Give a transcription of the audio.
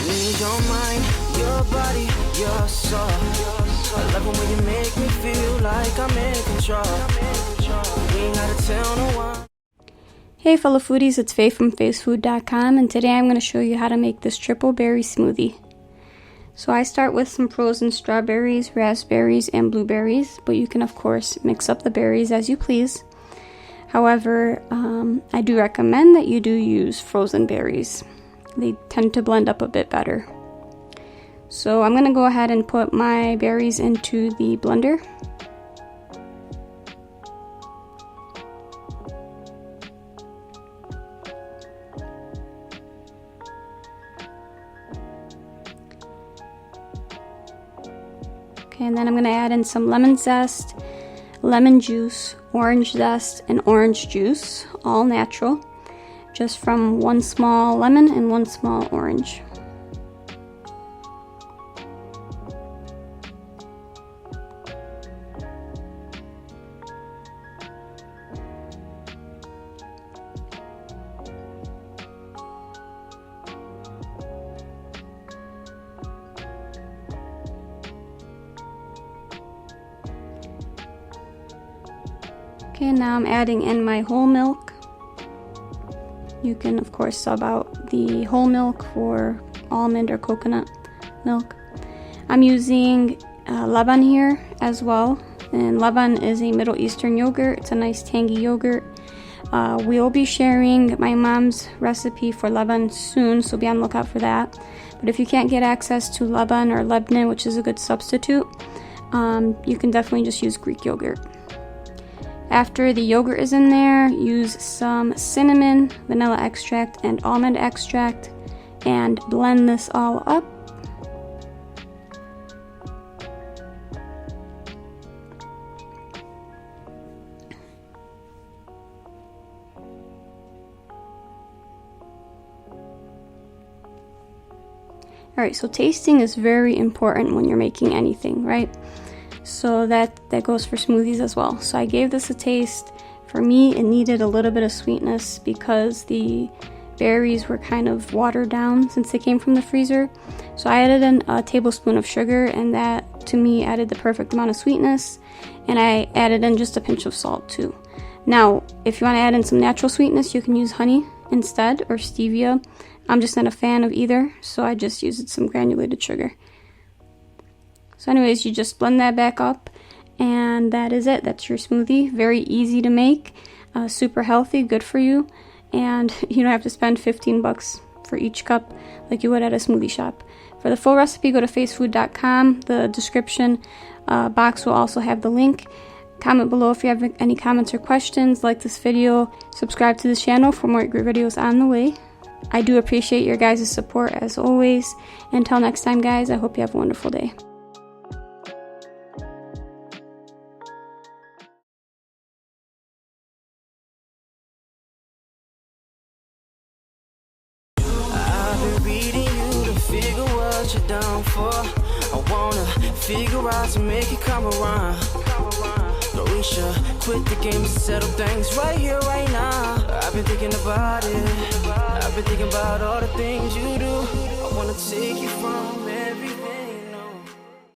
need your mind, your body, your soul. I love it when you make me feel like I'm in control. We ain't gotta tell no one. Hey fellow foodies, it's Faye from faysfood.com, and today I'm going to show you how to make this triple berry smoothie. So I start with some frozen strawberries, raspberries, and blueberries, but you can of course mix up the berries as you please. However, I do recommend that you do use frozen berries. They tend to blend up a bit better. So I'm going to go ahead and put my berries into the blender. Okay, and then I'm going to add in some lemon zest, lemon juice, orange zest, and orange juice, all natural, just from one small lemon and one small orange. Okay, now I'm adding in my whole milk. You can of course sub out the whole milk for almond or coconut milk. I'm using Laban here as well, and Laban is a Middle Eastern yogurt. It's a nice tangy yogurt. We'll be sharing my mom's recipe for Laban soon, so be on the lookout for that. But if you can't get access to Laban or Lebanon, which is a good substitute, you can definitely just use Greek yogurt. After the yogurt is in there, use some cinnamon, vanilla extract, and almond extract, and blend this all up. Alright, so tasting is very important when you're making anything, right? So that goes for smoothies as well. So I gave this a taste. For me, it needed a little bit of sweetness because the berries were kind of watered down since they came from the freezer. So I added in a tablespoon of sugar, and that to me added the perfect amount of sweetness. And I added in just a pinch of salt too. Now, if you want to add in some natural sweetness, you can use honey instead, or stevia. I'm just not a fan of either, so I just used some granulated sugar. So anyways, you just blend that back up, and that is it. That's your smoothie. Very easy to make, super healthy, good for you, and you don't have to spend 15 bucks for each cup like you would at a smoothie shop. For the full recipe, go to faysfood.com. The description box will also have the link. Comment below if you have any comments or questions. Like this video, subscribe to this channel for more great videos on the way. I do appreciate your guys' support as always. Until next time, guys, I hope you have a wonderful day. Figure what you're down for. I wanna figure out to make it come around. But we should quit the game and settle things right here, right now. I've been thinking about it. I've been thinking about all the things you do. I wanna take you from everywhere.